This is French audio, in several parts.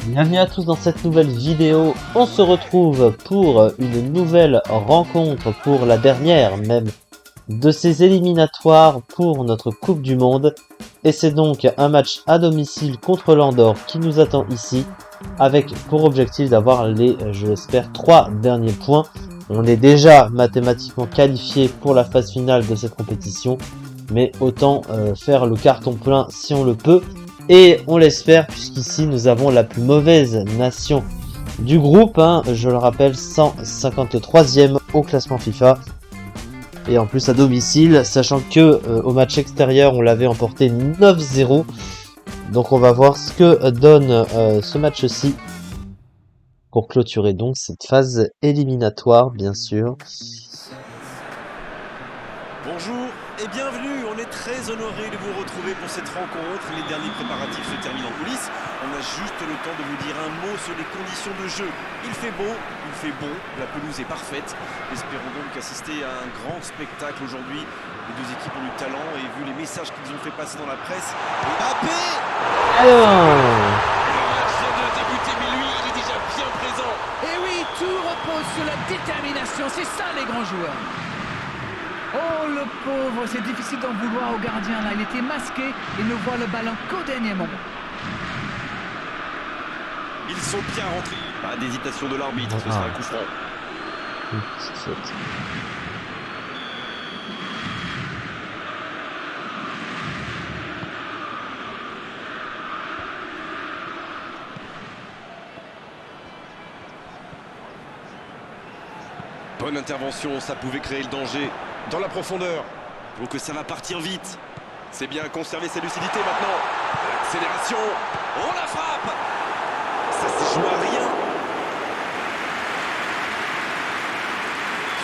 Bienvenue à tous dans cette nouvelle vidéo. On se retrouve pour une nouvelle rencontre, pour la dernière même de ces éliminatoires pour notre Coupe du Monde. Et c'est donc un match à domicile contre l'Andorre qui nous attend ici, avec pour objectif d'avoir les, je l'espère, 3 derniers points. On est déjà mathématiquement qualifié pour la phase finale de cette compétition, mais autant faire le carton plein si on le peut. Et on l'espère, puisqu'ici nous avons la plus mauvaise nation du groupe, je le rappelle, 153e au classement FIFA. Et en plus à domicile, sachant que au match extérieur on l'avait emporté 9-0. Donc on va voir ce que donne ce match-ci pour clôturer donc cette phase éliminatoire, bien sûr. Bonjour et bienvenue, on est très honoré de vous retrouver pour cette rencontre. Les derniers préparatifs se terminent en coulisses. On a juste le temps de vous dire un mot sur les conditions de jeu. Il fait beau, il fait bon, la pelouse est parfaite. Espérons donc assister à un grand spectacle aujourd'hui. Les deux équipes ont du talent et vu les messages qu'ils ont fait passer dans la presse, Mbappé! Alors, Le match vient de débuter, mais lui, il est déjà bien présent. Et oui, tout repose sur la détermination, c'est ça les grands joueurs. Oh le pauvre, c'est difficile d'en vouloir au gardien là, il était masqué et ne voit le ballon qu'au dernier moment. Ils sont bien rentrés. Pas d'hésitation de l'arbitre, ce sera un coup franc. une petite faute. Bonne intervention, ça pouvait créer le danger dans la profondeur. Donc ça va partir vite. C'est bien conserver sa lucidité maintenant. L'accélération. Oh la frappe. Ça se joue à rien.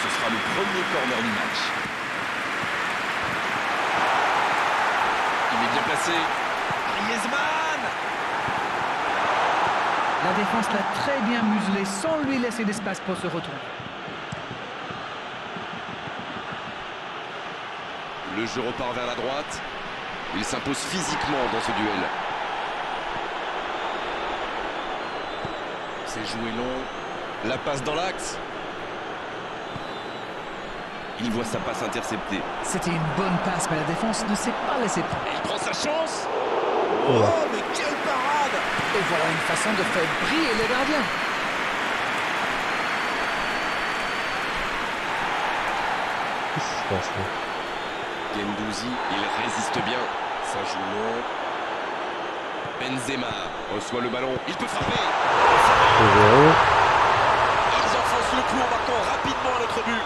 Ce sera le premier corner du match. Il est bien placé. Griezmann. La défense l'a très bien muselé sans lui laisser d'espace pour se retrouver. Le jeu repart vers la droite. Il s'impose physiquement dans ce duel. C'est joué long. La passe dans l'axe. Il voit sa passe interceptée. C'était une bonne passe, mais la défense ne s'est pas laissée prendre. Il prend sa chance. Oh. Oh, mais quelle parade! Et voilà une façon de faire briller les gardiens. Qu'est-ce qui se passe là? Guendouzi, il résiste bien. Ça joue long. Benzema reçoit le ballon. Il peut frapper. Ils enfoncent le clou en marquant rapidement à notre but.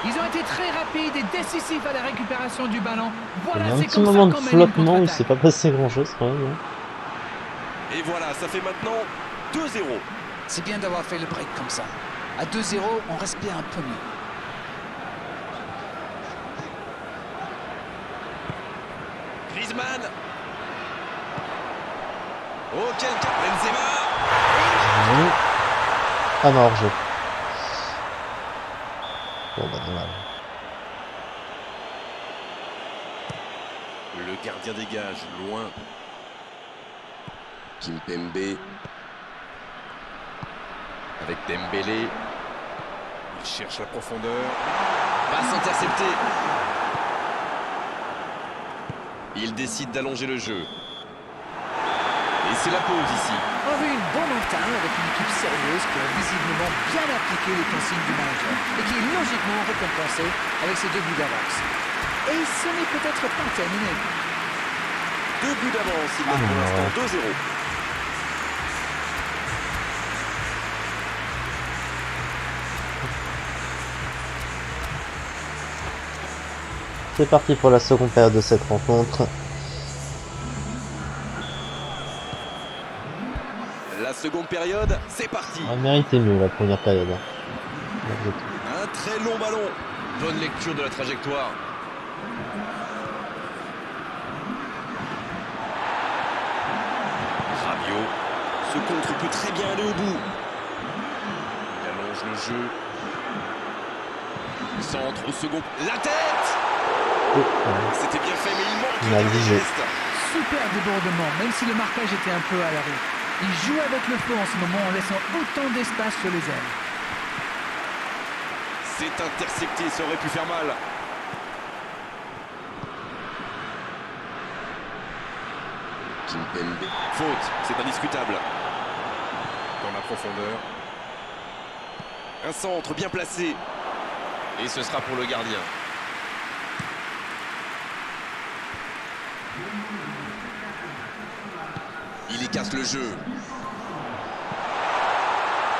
Ils ont été très rapides et décisifs à la récupération du ballon. Il y Voilà, a un c'est petit comme ça moment de qu'on mène une flottement où il s'est contre-attaque. pas passé grand chose quand même. Et voilà, ça fait maintenant 2-0. C'est bien d'avoir fait le break comme ça. À 2-0, on respire un peu mieux. Griezmann. Oh, quel cap. Benzema. Ah non, hors-jeu. Bon bah dommage. Le gardien dégage loin. Kimpembe. Avec Dembélé. Il cherche la profondeur. Passe interceptée. Il décide d'allonger le jeu. Et c'est la pause ici. On a vu une bonne entame avec une équipe sérieuse qui a visiblement bien appliqué les consignes du manager et qui est logiquement récompensée avec ses 2 buts d'avance. Et ce n'est peut-être pas terminé. 2 buts d'avance, il marque pour l'instant 2-0. C'est parti pour la seconde période de cette rencontre. La seconde période, c'est parti. On a mérité mieux la première période. Malgré tout. Un très long ballon. Bonne lecture de la trajectoire. Rabiot. Ce contre peut très bien aller au bout. Il allonge le jeu. Centre au second. La tête! Oh, C'était bien fait, mais il manque Il a le exigé. geste. Super débordement, même si le marquage était un peu à la rue. Il joue avec le feu en ce moment en laissant autant d'espace sur les ailes. C'est intercepté, ça aurait pu faire mal. Faute, c'est indiscutable. Dans la profondeur. Un centre bien placé. Et ce sera pour le gardien. Il y casse le jeu.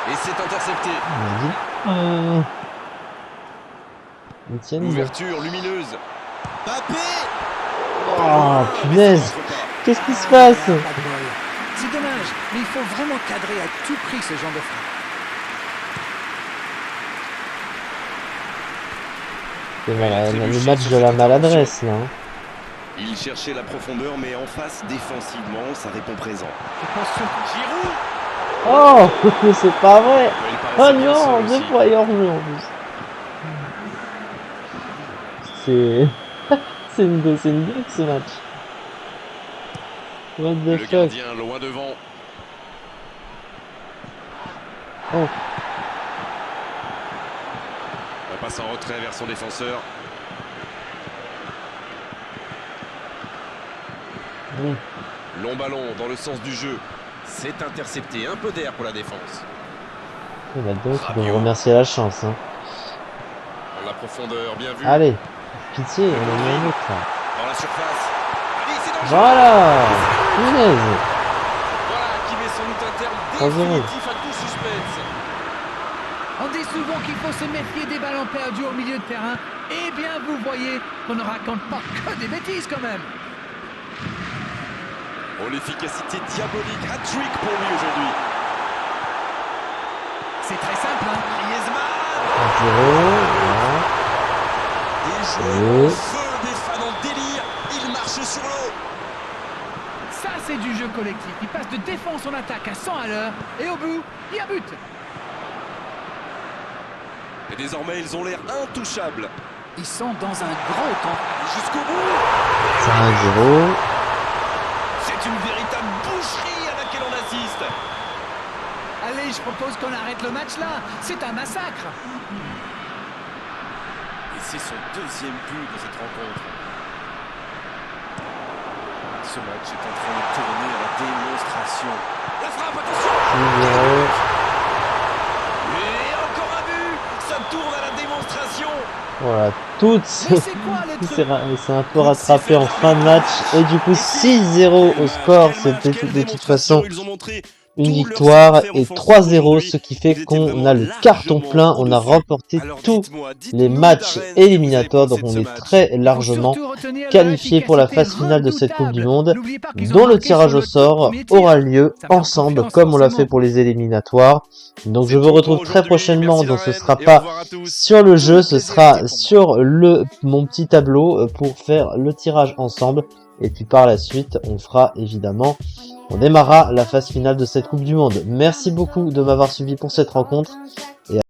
Et c'est intercepté. Ouverture lumineuse. Mbappé. Oh, punaise. Qu'est-ce qui se passe? Pas de bol. C'est dommage, mais il faut vraiment cadrer à tout prix ce genre de frappe. C'est le match de la maladresse, là. Hein. Il cherchait la profondeur, mais en face, défensivement, ça répond présent. Je pense surtout Giroud. Oh, c'est pas vrai. Il Oh paraissait bien non, seul deux aussi. fois hors-jeu en plus. C'est... c'est une blague ce match. What the Le fuck. gardien loin devant. Oh. La passe en retrait vers son défenseur. Oui. Long ballon dans le sens du jeu. C'est intercepté. Un peu d'air pour la défense. Il y en a d'autres qui doivent remercier la chance. Hein. Dans la profondeur, bien vu. Allez, pitié, on en a un autre là. Dans la surface. Allez, c'est dangereux. Voilà. Punaise. Voilà qui met sans doute un terme 3-0. définitif à tout suspense. On dit souvent qu'il faut se méfier des ballons perdus au milieu de terrain. Eh bien, vous voyez qu'on ne raconte pas que des bêtises quand même. Oh, l'efficacité diabolique. Hat-trick pour lui aujourd'hui. C'est très simple, hein. Griezmann. 1-0. Des joueurs en feu, des fans en délire. Ils marchent sur l'eau. Ça, c'est du jeu collectif. Il passe de défense en attaque à 100 à l'heure. Et au bout, il y a but. Et désormais, ils ont l'air intouchables. Ils sont dans un gros temps. Jusqu'au bout. C'est 1-0. C'est une véritable boucherie à laquelle on assiste. Allez, je propose qu'on arrête le match là. C'est un massacre. Et c'est son deuxième but de cette rencontre. Ce match est en train de tourner à la démonstration. La frappe, attention. 6-0. Et encore un but. Ça tourne à la démonstration. Voilà, toutes. Mais c'est quoi le truc? C'est un peu rattrapé en fin de match. Et du coup, 6-0 au score. C'était de toute façon Ils ont montré une victoire et 3-0, ce qui fait qu'on a le carton plein. On a remporté tous les matchs éliminatoires, donc on est très largement qualifié pour la phase finale de cette Coupe du Monde, dont le tirage au sort aura lieu ensemble, comme on l'a fait pour les éliminatoires. Donc je vous retrouve très prochainement, donc ce sera pas sur le jeu, ce sera sur mon petit tableau pour faire le tirage ensemble. Et puis par la suite, on fera évidemment, on démarrera la phase finale de cette Coupe du Monde. Merci beaucoup de m'avoir suivi pour cette rencontre